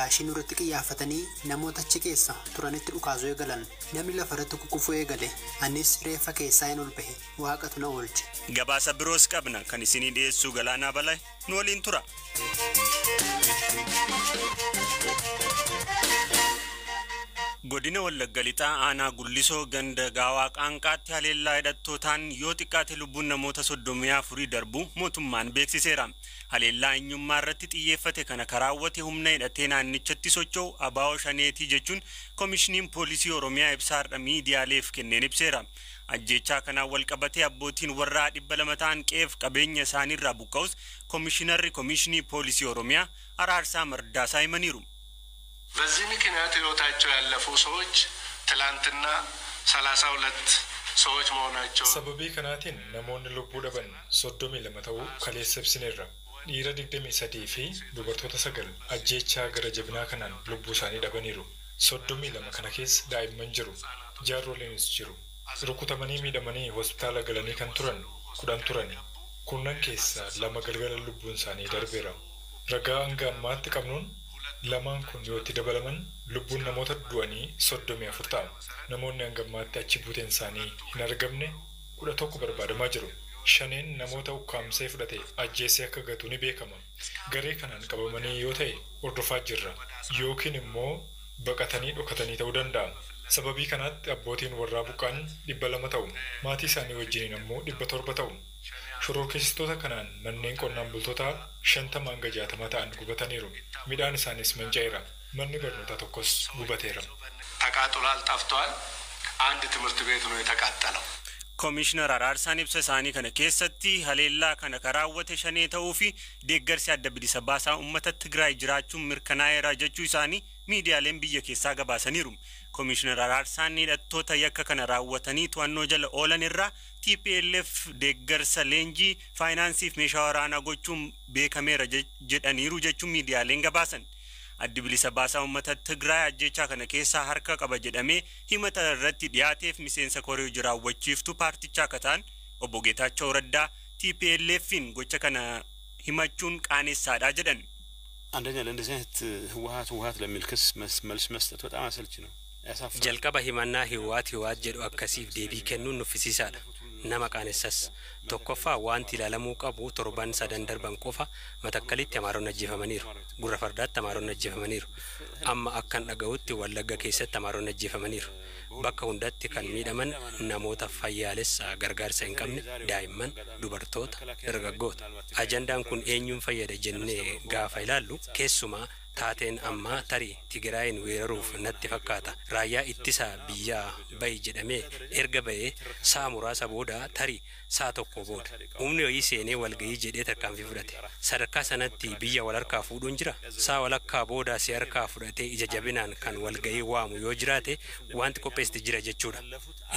kilaashii nurratti qiyyafatanii namoota achi keessa turanitti dhukaasuu eegalan. Namni lafarratti kukufuu eegale. Anis reeffa keessaa hin ol bahe. Waaqatu na oolche. Gabaasa biroos qabna kan isinii dhiyeessuu Galaanaa Balaa nu waliin tura. Godina Wallagga Lixaa aanaa Gullisoo ganda gaawaa qaanqaatti haleellaa hidhattootaan yoo xiqqaate lubbuun namoota 34 darbu mootummaan beeksiseera. Haleellaa eenyummaa irratti xiyyeeffate kana karaawwate humna hidhatee naannichatti socho'u Abaa'oo Shaneetii jechuun Koomishiniin Poolisii Oromiyaa ibsaadha miidiyaaleef kenneen ibseera. Ajjechaa kanaan wal qabatee abbootiin warraa 200 ta'an qeef qabeenya isaaniirraa buqqa'us Koomishinarri Koomishinii Poolisii Oromiyaa Araarsaa Mardaasaa himaniiru. በዚህ ምክንያት ህይወታቸው ያለፉ ሰዎች ትላንትና 32 ሰዎች መሆናቸው ሰበቢ ከናቲን ነሞን ልቡ ደበን ሶዶሚ ለመተው ከሌሰብስኔራ ዲራ ድግደሚ ሰዲፊ ዱበርቶታ ሰገል አጄቻ ገረጀብና ከናን ልቡ ሳኒ ደበኒሩ ሶዶሚ ለመከነኬስ ዳይመን ጅሩ ጃሮሌንስ ጅሩ ሩኩተመኒ ሚደመኒ ሆስፒታል ገለኒ ከንቱረን ኩዳን ቱረን ኩነን ኬሳ ለመገልገል ልቡን ሳኒ ደርቤራ ረጋ አንጋማት ቀምኑን lamaan kun yoo itti dabalaman lubbuun namoota du'anii 34 ta'a. Namoonni hangammaatti achi buuteen isaanii hin argamne 11 barbaadamaa jiru. Shaneen namoota ukkaamsee fudhate ajjeesee akka gatu ni beekama. Garee kanaan qabamanii yoo ta'e hordofaa jirra. Yookiin immoo baqatanii dhokatanii ta'uu danda'a. Sababii kanaatti abbootiin warraa buqqaan 200 ta'u. Maatii isaanii wajjiniin immoo 700 ta'u. Shororkeessitoota kanaan manneen qonnaan bultootaa 50 hanga 60 ta'an gubataniiru. Midhaan isaanis manca'eera. Manni barnootaa tokkos gubateera. ተቃጥሏል ጠፍቷል አንድ ትምህርት ቤት ነው የተቃጠለው ኮሚሽነር አራርሳን ibsa isaanii kana keessatti haleellaa kana karaawwate Shanee ta'uu fi deeggarsi adda bilisa baasaa uummata Tigraay jiraachuun mirkanaa'eera jechuu isaanii miidiyaaleen biyya keessaa gabaasaniiru. Komiishnar Araarsaan hidhattoota yakka kana raawwatanii to'annoo jala oolan irraa TPLF deeggarsa leenjii faayinaansiif meeshaa waraanaa gochuun beekameera jedhaniiru jechuun miidiyaaleen gabaasan. Addi bilisa baasaa uummata Tigraay ajjechaa kana keessaa harka qaba jedhamee himata irratti dhiyaateef miseensa koree jiraawwachiiftu paartichaa kataan obbo Geetaachoo Raddaa TPLFin gocha kana himachuun qaanessaadha jedhan. አንደኛ ለእንደዚህ አይነት ህወሓት ለሚል ክስ መልስ መስጠት በጣም አሰልቺ ነው። jalqaba himannaa hiwaat jedhu akkasiif deebii kennuun nuffisiisaadha. Nama qaanessas tokkoffaa wanti ilaalamuu qabu torban sadan darban qofa Matakkalitti amaaroon ajjeefamaniiru. Gurra Fardaatti amaaroon ajjeefamaniiru. Amma akkan dhaga'utti Wallagga keessatti amaaroon ajjeefamaniiru. Bakka hundatti kan miidhaman namoota fayyaalessa gargaarsa hin qabne, daa'imman, dubartoota, dargaggoota. Ajandaan kun eenyuun fayyada jennee gaafa ilaallu keessumaa taateen amma tarii Tigraayin weeraruuf natti fakkaata. Raayyaa ittisaa biyyaa bahi jedhamee erga bahee sa'a muraasa booda tarii sa'a tokko booda humni ho'ii seenee walgahii jedhee tarkaanfii fudhate. Sadarkaa sanatti biyya wal harkaa fuudhuun jira. Sa'a walakkaa booda si harkaa fudhatee ija jabinaan kan walgahii waamu yoo jiraate wanti qopheessite jira jechuudha.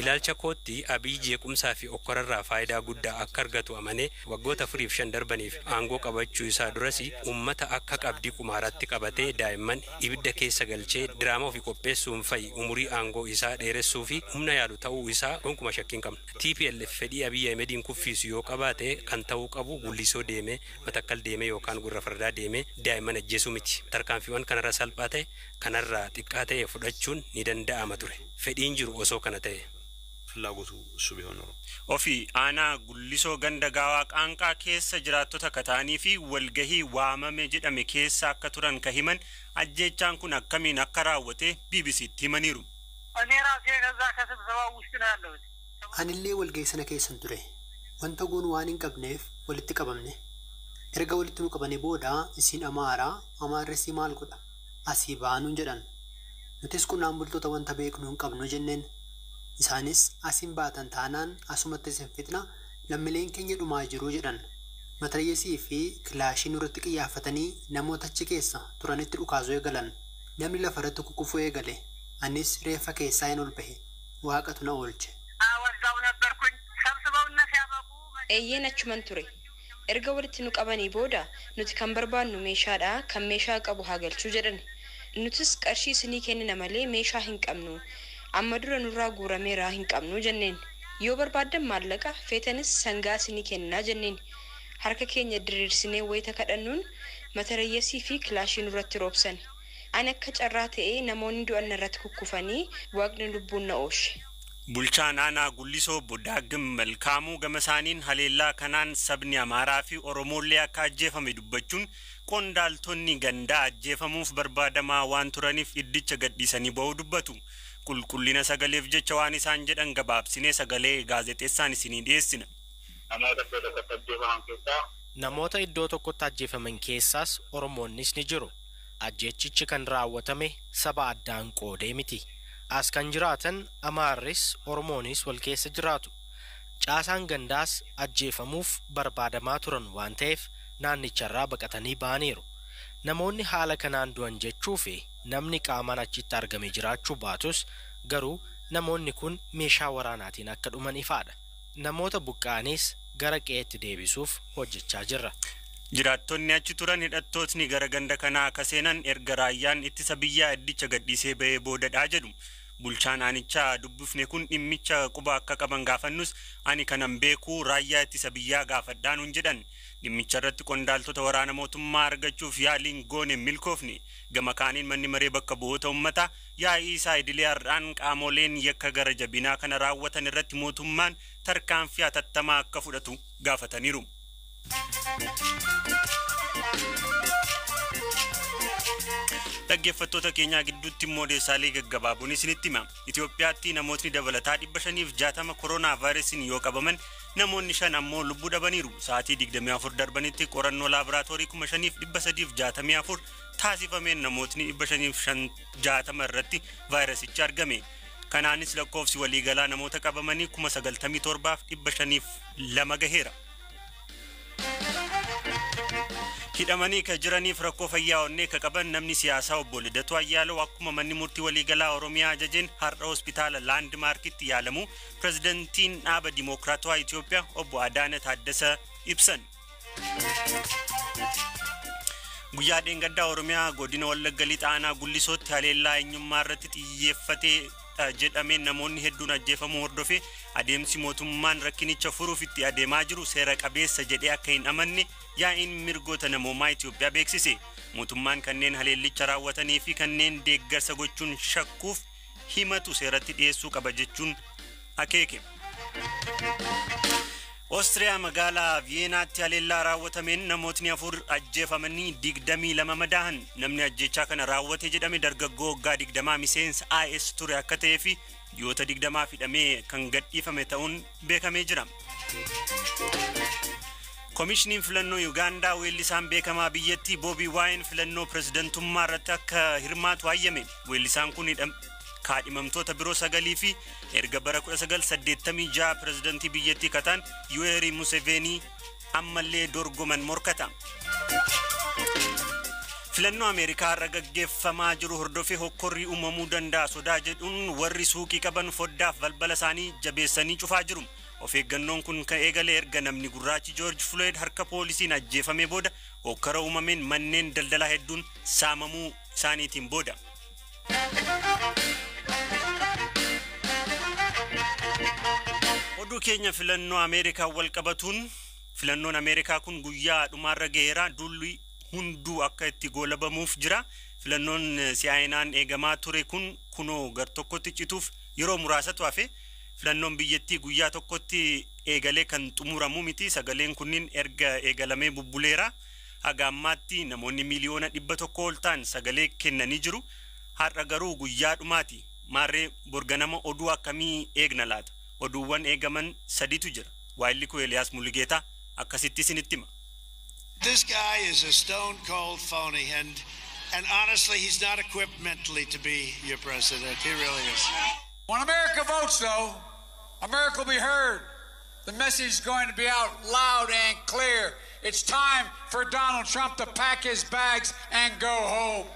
Ilaalcha kootti Abiyyi jeequmsaa fi okkorarraa faayidaa guddaa akka argatu amanee waggoota 4-5 darbaniif aangoo qabachuu isaa duras uummata akka qabdii qumaaratti qabatee daa'imman ibidda keessa galchee diraamaa ofii qopheessuun fa'i umurii aangoo isaa dheeressuu fi humna yaadu ta'uu isaa gonkumaa shakkiin qabna. TPLF fedhii Abiyyi Ahmediin kuffiisu yoo qabaate kan ta'uu qabu Gullisoo deemee Matakkal deemee yookaan Gurra Fardaa deemee daa'imman ajjeesuu miti. Tarkaanfiiwwan kanarra salphaa ta'e kanarraa xiqqaa ta'e fudhachuun ni danda'ama ture. Fedhiin jiru osoo kana ta'e. ፍላጎቱ እሱ ቢሆን ኖሮ ofii aanaa Gullisoo ganda gaawaa qaanqaa keessa jiraattota kataanii fi walgahii waamame jedhame keessa akka turan ka himan ajjechaan kun akkamiin akka raawwate BBCtti himaniiru. Anillee walgahii sana keessan ture. Wanta goonu waan hin qabneef walitti qabamne. Erga walitti nu qabane booda isin amaarressi maal godha? Asii baanuun jedhan. Nutis qonnaan bultoota wanta beeknu hin qabnu jenneen. Isaanis asin baatan taanaan asumatti isin fitna lammiileen keenya dhumaa jiru jedhan. Matarayyesii fi kilaashii nurratti qiyyafatanii namoota achi keessa turanitti dhukaasuu eegalan. Namni lafarratti kukufuu eegale. Anis reeffa keessaa hin ol bahe. Waaqatu na oolche. Eeyyeen achuman ture. Erga walitti nu qabanii booda nuti kan barbaannu meeshaadha kan meeshaa qabu haa galchuu jedhan. Nutis qarshii isinii kennina malee meeshaa hin qabnu. Amma dura nurraa guurameeraa hin qabnu jenneen. Yoo barbaadan maallaqa feetanis sangaa isinii kennaa jenneen. Harka keenya diriirsinee wayita kadhannuun matarayyesii fi kilaashii nurratti roobsan. Ani akka carraa ta'ee namoonni du'an irratti kukkufanii waaqni lubbuun na oolche. Bulchaan aanaa Gullisoo Bodaagim Malkaamuu gama isaaniin haleellaa kanaan sabni Amaaraa fi Oromoollee akka ajjeefame dubbachuun qondaaltonni gandaa ajjeefamuuf barbaadamaa waan turaniif iddicha gadhiisanii ba'uu dubbatu. Qulqullina sagaleef jecha waan isaan jedhan gabaabsinee sagalee gaazexeessaan isinii dhiyeessina. Namoota iddoo tokkotti ajjeefaman keessaas Oromoonnis ni jiru. Ajjeechichi kan raawwatame saba addaan qoodee miti. As kan jiraatan Amaarris Oromoonis wal keessa jiraatu. Caasaan gandaas ajjeefamuuf barbaadamaa turan waan ta'eef naannicharraa baqatanii ba'aniiru. Namoonni haala kanaan du'an jechuu fi namni qaamaan achitti argame jiraachuu baatus garuu namoonni kun meeshaa waraanaatiin akka dhuman ifaadha. Namoota buqqaanis gara qe'eetti deebisuuf hojjechaa jirra. Jiraattonni achi turan hidhattootni gara ganda kanaa akka seenan erga raayyaan ittisa biyyaa iddicha gadhiisee ba'ee boodadhaa jedhu. Bulchaan aanichaa dubbifne kun dhimmicha quba akka qaban gaafannus ani kanan beekuu raayyaa ittisa biyyaa gaafadhaan hun jedhan. Dhimmicha irratti qondaaltota waraana mootummaa argachuuf yaaliin goone milkoofne. Gama kaaniin manni maree bakka bu'oota uummataa yaa'ii isaa idilee har'aan qaamoleen yakka gara jabinaa kana raawwatan irratti mootummaan tarkaanfii hatattamaa akka fudhatu gaafataniiru. Dhaggeeffattoota keenyaa gidduutti immoo odeessaalee gaggabaaboon isinitti hima. Itoophiyaatti namootni dabalataa 560 koronaa vaayirasiin yoo qabaman namoonni 5 ammoo lubbuu dhabaniiru. Sa'aatii 24 darbanitti qorannoo laaboraatoorii 5364 taasifameen namootni 560 irratti vaayirasichi argame. Kanaanis lakkoofsi waliigalaa namoota qabamanii 97,502 gaheera. Hidhamanii ka jiraniif rakkoo fayyaa onnee ka qaban namni siyaasaa obbo Lidatu Ayyaaloo akkuma manni murtii waliigalaa Oromiyaa ajajeen har'a hospitaala Laandmaarkitti yaalamu pirezidantiin dhaaba Dimookiraatawaa Itoophiyaa obbo Adaana Taaddasa ibsan. Guyyaa dheengaddaa Oromiyaa godina Wallagga Lixaa aanaa Gullisootti haleellaa eenyummaa irratti xiyyeeffatee jedhameen namoonni hedduun ajjeefamuu hordofee adeemsi mootummaan rakkinicha furuuf itti adeemaa jiru seera qabeessa jedhee akka hin amanne yaa'iin mirgoota namoomaa Itoophiyaa beeksise. Mootummaan kanneen haleellicha raawwatanii fi kanneen deeggarsa gochuun shakkuuf himatu seeratti dhiyeessuu qaba jechuun akeeke. Oostiriyaa magaalaa Viyeenaatti haleellaa raawwatameen namootni 4 ajjeefamanii 22 madaahan. Namni ajjechaa kana raawwate jedhame dargaggoo waggaa 20 miseensa IS ture akka ta'ee fi ji'oota 20 hidhamee kan gadhiifame ta'uun beekamee jira. Komishiniin filannoo Yuugaandaa weellisaan beekamaa biyyattii Boobii Waayeen filannoo pirezidantummaa irratti akka hirmaatu hayyame. Weellisaan kun kaadhimamtoota biroo 9 fi erga bara 1986 pirezidantii biyyattii kataan Yoweri Museveni ammallee dorgoman morkata. Filannoo Ameerikaa irra gaggeeffamaa jiru hordofee hokkorrii uumamuu danda'a sodaa jedhuun warri suuqii qaban foddaaf balbala isaanii jabeessanii cufaa jiru. Of eeggannoon kun kan eegale erga namni gurraachi George Floyd harka poolisiin ajjeefame booda hokkara uumameen manneen daldalaa hedduun saamamuu isaaniitiin booda. Oduu keenya filannoo Ameerikaa wal qabatuun filannoon Ameerikaa kun guyyaa dhumaarra gaheera dulli hunduu akka itti goolabamuuf jira. Filannoon si'aayinaan eegamaa ture kun kunoo gar tokkotti cituuf yeroo muraasatu hafe. Filannoon biyyattii guyyaa tokkotti eegalee kan xumuramu miti. Sagaleen kunniin erga eegalamee bubbuleera. Haga ammaatti namoonni miliyoona 100 ol ta'an sagalee kennanii jiru. Har'a garuu guyyaa dhumaati. Maarree borganama oduu akkamii eegna laata? Oduuwwan eegaman 3tu jira. Waayilli koo Eliyaas Mulligeetaa akkasitti isinitti hima. This guy is a stone cold phony and honestly he's not equipped mentally to be your president. He really is. When America votes though, America will be heard. The message is going to be out loud and clear. It's time for Donald Trump to pack his bags and go home.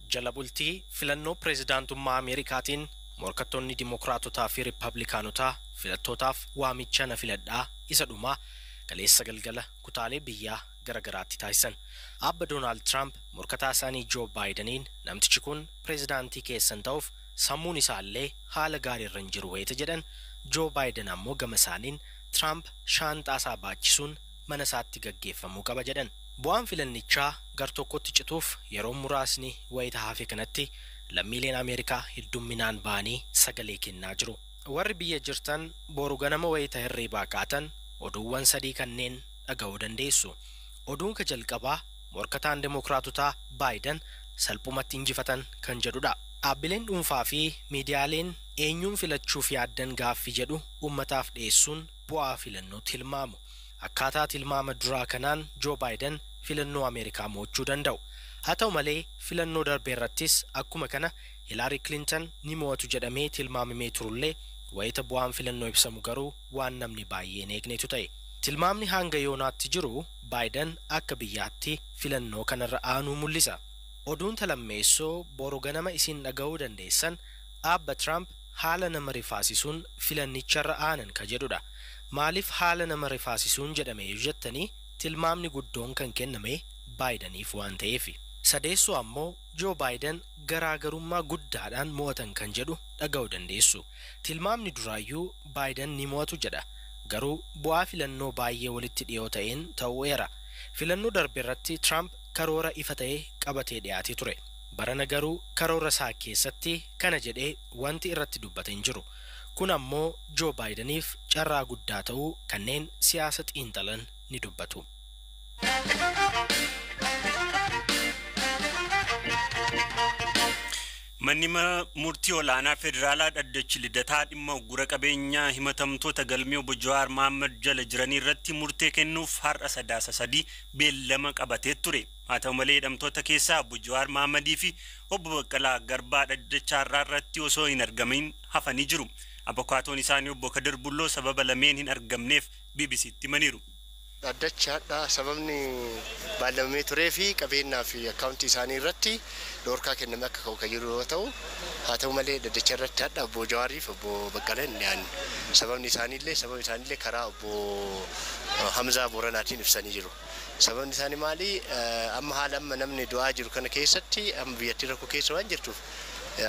Jala bultii filannoo pirezidaantummaa Ameerikaatiin morkattoonni Dimookiraatotaa fi Riippablikaanotaa filattootaaf waamicha na filadhaa isa dhumaa kaleessa galgala kutaalee biyyaa garagaraatti taasisan. Abba Donald Trump morkataa isaanii Joe Bideniin namtichi kun pirezidaantii keessan ta'uuf sammuun isaallee haala gaariirra hin jiru wayita jedhan. Joe Biden ammoo gama isaaniin Trump shaanxaa isaa baachisuun mana isaatti gaggeeffamuu qaba jedhan. Bu'aan filannichaa gar tokkotti cituuf yeroo muraasni wayita hafe kanatti lammiileen Ameerikaa heddumminaan ba'anii sagalee kennaa jiru. Warri biyya jirtan boru ganama wayita hirriibaa kaatan oduuwwan sadii kanneen dhaga'uu dandeessu. Oduun ka jalqabaa morkataan demokraatotaa Baayiden salphumatti injifatan kan jedhudha. Dhaabbileen dhuunfaa fi miidiyaaleen eenyuun filachuuf yaaddan gaaffii jedhu ummataaf dhiyeessuun bu'aa filannoo tilmaamu. Akkaataa tilmaama duraa kanaan Joo Baayiden filannoo Ameerikaa mo'achuu danda'u. Haa ta'u malee filannoo darbee irrattis akkuma kana Hilaari Clinton ni mo'atu jedhamee tilmaamamee turullee wayita bu'aan filannoo ibsamu garuu waan namni baay'een eegnetu ta'e. Tilmaamni hanga yoonaatti jiru Baayiden akka biyyaatti filannoo kanarra aanuu mul'isa. Oduun talammeessoo boru ganama isin dhaga'uu dandeessan Abba Trump haala nama rifaasisuun filannicharra aanan ka jedhudha. Maaliif haala nama rifaasisuun jedhame jettanii tilmaamni guddoon kan kenname Baayideniif waan ta'eef. Sadeessoo ammoo Joo Baayiden garaagarummaa guddaadhaan mo'atan kan jedhu dhaga'uu dandeessu. Tilmaamni duraayyuu Baayiden ni mo'atu jedha. Garuu bu'aa filannoo baay'ee walitti dhiyoo ta'een ta'uera. Filannoo darbe irratti Trump karoora ifa ta'ee qabatee dhiyaatee ture. Barana garuu karoora isaa keessatti kana jedhee wanti irratti dubbate hin jiru. Kun ammoo Joo Baayideniif carraa guddaa ta'uu kanneen siyaasa xiinxalan ni dubbatu. Manni murtii olaanaa federaalaa dhaddachi lidataa dhimma uggura qabeenyaa himatamtoota galmee obbo Jawaar Mohaammed jala jiranii irratti murtee kennuuf har'a sadaasa sadii beellama qabatee ture. Haa ta'u malee hidhamtoota keessaa obbo Jawaar Mohaammadii fi obbo Baqqalaa Garbaa dhaddacha har'aa irratti osoo hin argamin hafanii jiru. Abukaatoon isaanii obbo Kadir Bulloo sababa lameen hin argamneef BBC'tti himaniiru. Dhaddachaadha sababni baalamee turee fi qabeenyaa fi akkaawuntii isaanii irratti dhoorkaa kenname akka ka'u kan jiru yoo ta'u, haa ta'u malee dhaddacha irratti hadha obbo Jawaarii fi obbo Baqqalaan hin dhiyaanne. Sababni isaaniillee karaa obbo Hamzaa Booranaatiin ibsanii jiru. Sababni isaanii maali? Amma haala amma namni du'aa jiru kana keessatti amma biyyattii rakkoo keessa waan jirtuuf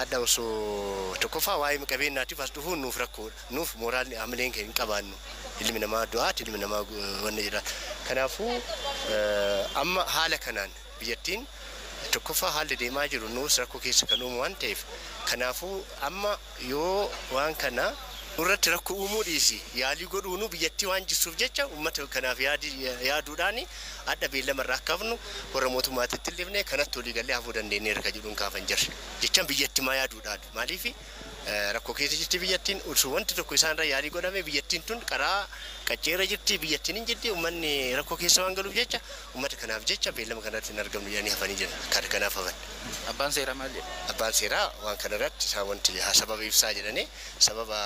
adda osoo tokkoffaa waa'ee qabeenyaatiif as dhufuun nuuf rakkoodha. Nuuf mooraalni amaleen hin qabaannu. Ilmi namaa du'aati, ilmi namaa wanna jira. Kanaafuu amma haala kanaan biyyattiin tokkoffaa haalli deemaa jiru nuus rakkoo keessa kan uumu waan ta'eef kanaafuu amma yoo waan kana nurratti rakkoo uumuu dhiisi yaalii godhuunu biyyattii waan jirtuuf jecha uummata kanaaf yaaduudhaan adda beellama irraa akka hafnu warra mootummaatitti illee kanatti olii galee hafuu dandeenyeera kan jedhuun kaafan jirre jechaan biyyattii maa yaaduudhaan maaliif rakkoo keessa jirti biyyattiin ulsuu wanti tokko isaanirra yaalii godhame biyyattiin tun karaa qacceera jirti biyyattiin hin jirti uummanni rakkoo keessa waan galuuf jecha uummata kanaaf jecha beellama kanatti hin argamnu jedhanii hafanii jiran kan kanaaf hafan. Abbaan seeraa maal jedha? Abbaan seeraa waan kanarratti isaan wanti sababa ibsaa jedhanii sababa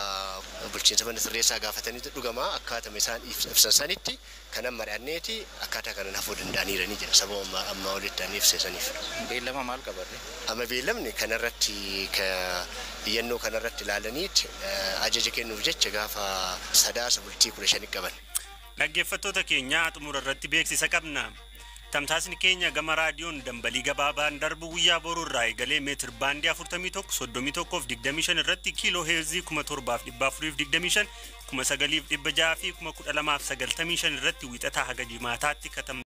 bulchiinsa mana sirreessaa gaafatanii dhugamaa akkaatama isaan ibsan sanitti kanan mari'anneeti akkaataa kanan hafuu danda'aniiranii jira sababa amma walitti ani ibsaniif. Beellama maal qabarre? Amma beellamni kanarratti iyyannoo kanarratti ilaalaniiti ajaja kennuuf jecha gaafa sadaasa bultii 15 qaban. Dhaggeeffattoota keenya xumura irratti beeksisa qabna. Tamsaasni keenya gama raadiyoon dambalii gabaabaan darbu guyyaa boruu irraa eegalee meetir baandii 41 31 fi 25 irratti kiiloo heerzii 7425 9600 fi 12695 irratti wiixataa haga jimaataatti